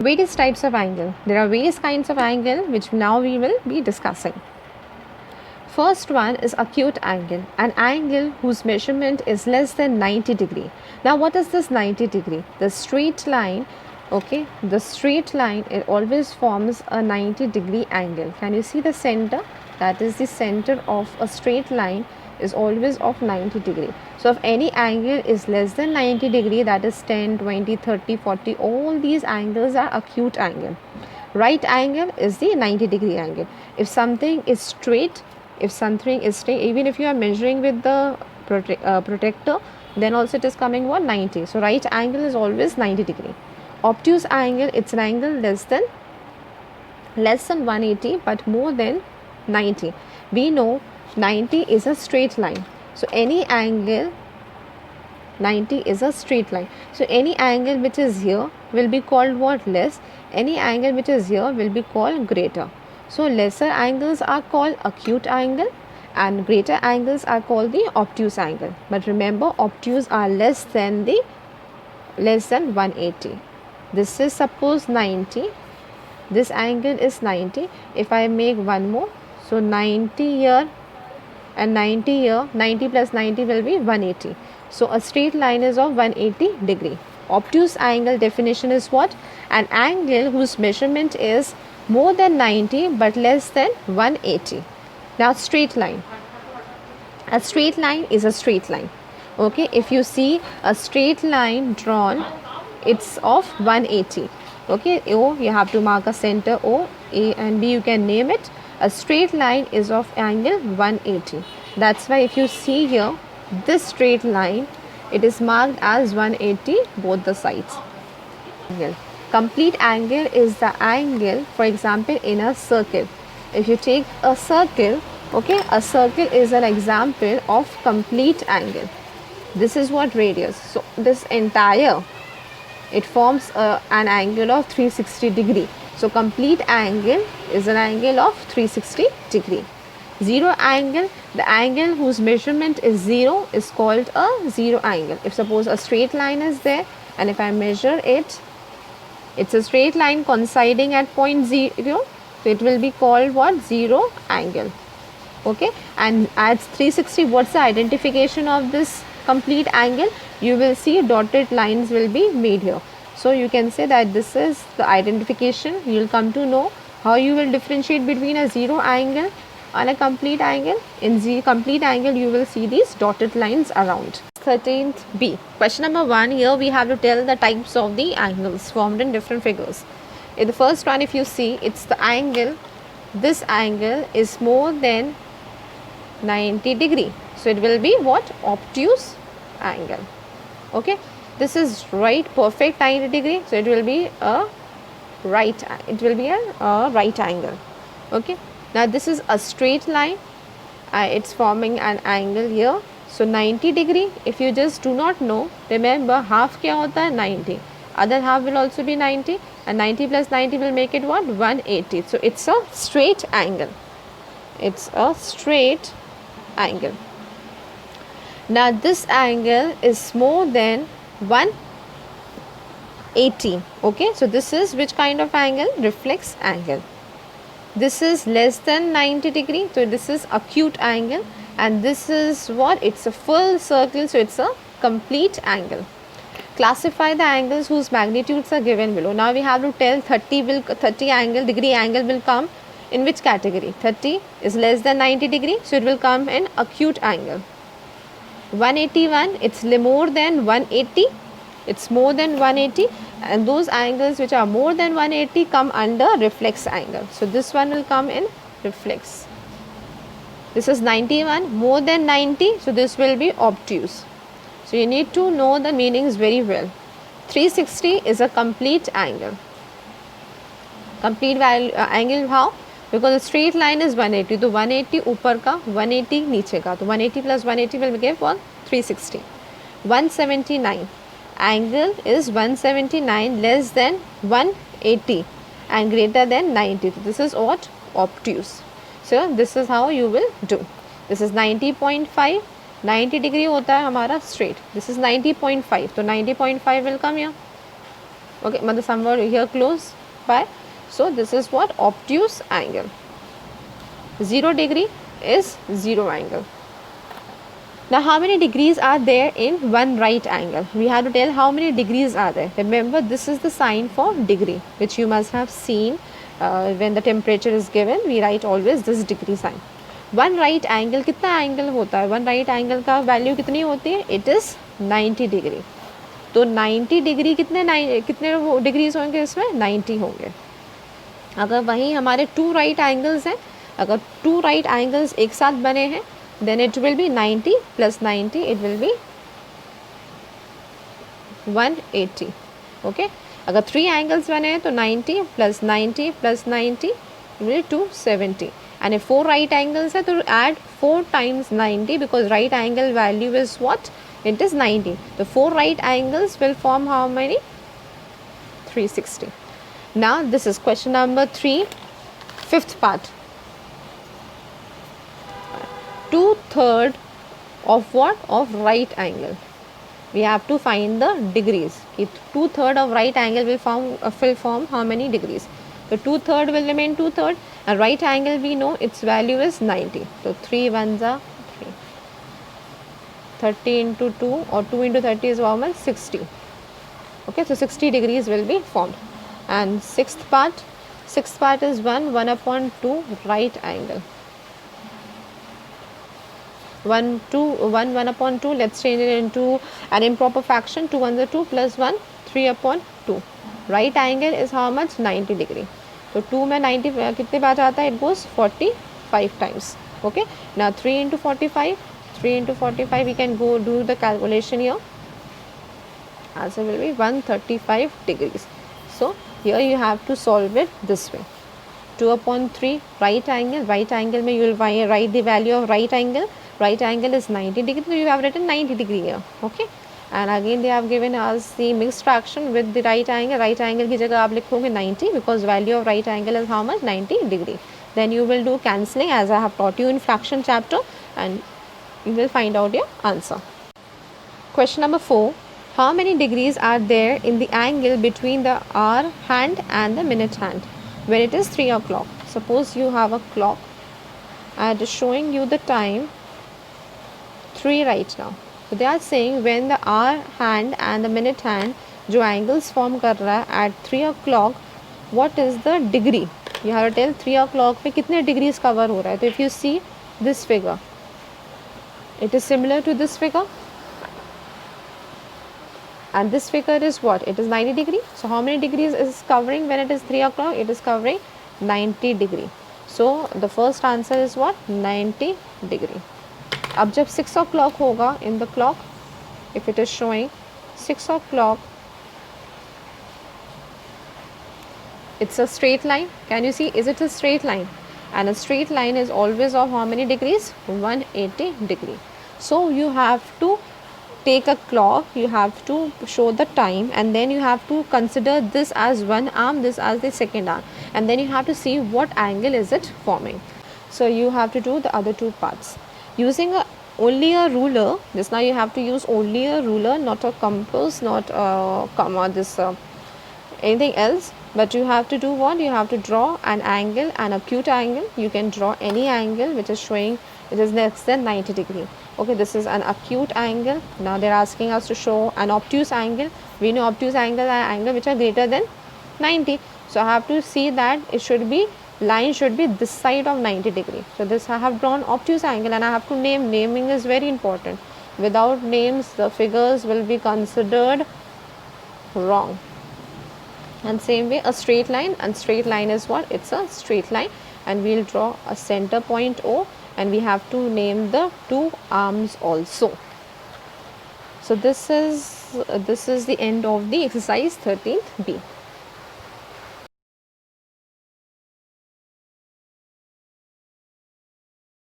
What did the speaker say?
Various types of angle. There are various kinds of angle which now we will be discussing. First one is acute angle, an angle whose measurement is less than 90 degree. Now what is this 90 degree? The straight line, okay, the straight line, it always forms a 90 degree angle. Can you see the center? That is the center of a straight line is always of 90 degree. So if any angle is less than 90 degree, that is 10, 20, 30, 40, all these angles are acute angle. Right angle is the 90 degree angle. If something is straight, even if you are measuring with the protector, then also it is coming what, 90. So right angle is always 90 degree. Obtuse angle, it's an angle less than 180 but more than 90. We know 90 is a straight line. So any angle 90 is a straight line. So any angle which is here will be called what? Less. Any angle which is here will be called greater. So lesser angles are called acute angle and greater angles are called the obtuse angle. But remember, obtuse are less than 180. This is suppose 90. This angle is 90. If I make one more, so 90 here and 90 here, 90 plus 90 will be 180. So a straight line is of 180 degree. Obtuse angle definition is what? An angle whose measurement is more than 90 but less than 180. Now straight line. A straight line is a straight line. Okay, if you see a straight line drawn, it's of 180. Okay, O, you have to mark a center O, A and B you can name it. A straight line is of angle 180. That's why if you see here, this straight line, it is marked as 180 both the sides. Complete angle is the angle, for example, in a circle. If you take a circle, okay, a circle is an example of complete angle. This is what radius. So this entire, it forms an angle of 360 degree. So complete angle is an angle of 360 degree. Zero angle, the angle whose measurement is 0 is called a zero angle. If suppose a straight line is there and if I measure it, it's a straight line coinciding at point 0, so it will be called what? Zero angle. Okay, and at 360, what's the identification of this complete angle? You will see dotted lines will be made here. So you can say that this is the identification. You will come to know how you will differentiate between a zero angle and a complete angle. In the complete angle, you will see these dotted lines around. 13th B. Question number 1. Here we have to tell the types of the angles formed in different figures. In the first one, if you see, it's the angle. This angle is more than 90 degree. So it will be what? Obtuse angle. Okay. This is right perfect 90 degree. So it will be a right. It will be a right angle. Okay. Now this is a straight line. It's forming an angle here. So 90 degree. If you just do not know, remember half क्या होता है 90. Other half will also be 90. And 90 plus 90 will make it what? 180. So it's a straight angle. It's a straight angle. Now this angle is more than 180. Okay, so this is which kind of angle? Reflex angle. This is less than 90 degree. So this is acute angle. And this is what? It's a full circle. So it's a complete angle. Classify the angles whose magnitudes are given below. Now we have to tell 30 degree angle will come in which category? 30 is less than 90 degree. So it will come in acute angle. 181, it's more than 180. It's more than 180. And those angles which are more than 180 come under reflex angle. So this one will come in reflex. This is 91, more than 90. So this will be obtuse. So you need to know the meanings very well. 360 is a complete angle. Complete angle how? Because the straight line is 180. तो 180 ऊपर का, 180 नीचे का. तो 180 plus 180 will give 360. 179. Angle is 179 less than 180 and greater than 90. So this is what? Obtuse. So this is how you will do. This is 90.5. 90 degree होता है हमारा straight. This is 90.5. तो 90.5 will come here. Okay, मतलब somewhere here close by. So this is what obtuse angle. 0 degree is 0 angle. Now how many degrees are there in one right angle? We have to tell how many degrees are there. Remember, this is the sign for degree, which you must have seen when the temperature is given. We write always this degree sign. One right angle कितना angle होता है? One right angle का value कितनी होती है? It is 90 degree. तो 90 degree कितने degrees होंगे इसमें? 90 होंगे. अगर वहीं हमारे टू राइट एंगल्स हैं, अगर टू राइट एंगल्स एक साथ बने हैं, then it will be 90 plus 90, it will be 180. Okay, अगर थ्री एंगल्स बने हैं तो 90 plus 90 plus 90 will 270. And if four right angles है तो add 4 times 90, because right angle value is what? It is 90. The four right angles will form how many? 360. Now this is question number 3, fifth part. 2/3 of what? Of right angle. We have to find the degrees. 2/3 of right angle will form how many degrees? So 2/3 will remain 2/3, and right angle we know its value is 90. So 3 ones are 3. 30 into 2 or 2 into 30 is how much? 60. Okay, so 60 degrees will be formed. And sixth part is 1/2 right angle. 1/2. Let's change it into an improper fraction. 2 ones are 2 plus 1, 3/2. Right angle is how much? 90 degree. So 2 में 90 कितने बार जाता है? It goes 45 times. Okay, now 3 into 45, we can go do the calculation here. Answer will be 135 degrees. So here you have to solve it this way. 2/3 right angle में you will write the value of right angle. Right angle is 90 degree, so you have written 90 degree here. Okay, and again they have given us the mixed fraction with the right angle. Right angle की जगह आप लिखोगे 90, because value of right angle is how much? 90 degree. Then you will do cancelling as I have taught you in fraction chapter, and you will find out your answer. Question number 4. How many degrees are there in the angle between the hour hand and the minute hand when it is 3 o'clock? Suppose you have a clock and it is showing you the time 3 right now. So they are saying when the hour hand and the minute hand जो angles form कर रहा है at 3 o'clock, what is the degree? You have to tell 3 o'clock पे कितने degrees cover हो रहा है. तो if you see this figure, it is similar to this figure, and this figure is what? It is 90 degree. So how many degrees is covering when it is 3 o'clock? It is covering 90 degree. So the first answer is what? 90 degree. अब जब 6 o'clock होगा in the clock, if it is showing 6 o'clock, it's a straight line. Can you see? Is it a straight line? And a straight line is always of how many degrees? 180 degree. So you have to take a clock, you have to show the time, and then you have to consider this as one arm, this as the second arm, and then you have to see what angle is it forming. So you have to do the other two parts using only a ruler. This now you have to use only a ruler, not a compass, not anything else, but you have to do what? You have to draw an angle, an acute angle. You can draw any angle which is showing it is less than 90 degree. Okay, this is an acute angle. Now they are asking us to show an obtuse angle. We know obtuse angle are angle which are greater than 90. So I have to see that it should be, line should be this side of 90 degree. So this I have drawn obtuse angle, and I have to name. Naming is very important. Without names the figures will be considered wrong. And same way a straight line, and straight line is what? It's a straight line, and we'll draw a center point O, and we have to name the two arms also. So this is the end of the exercise 13th B.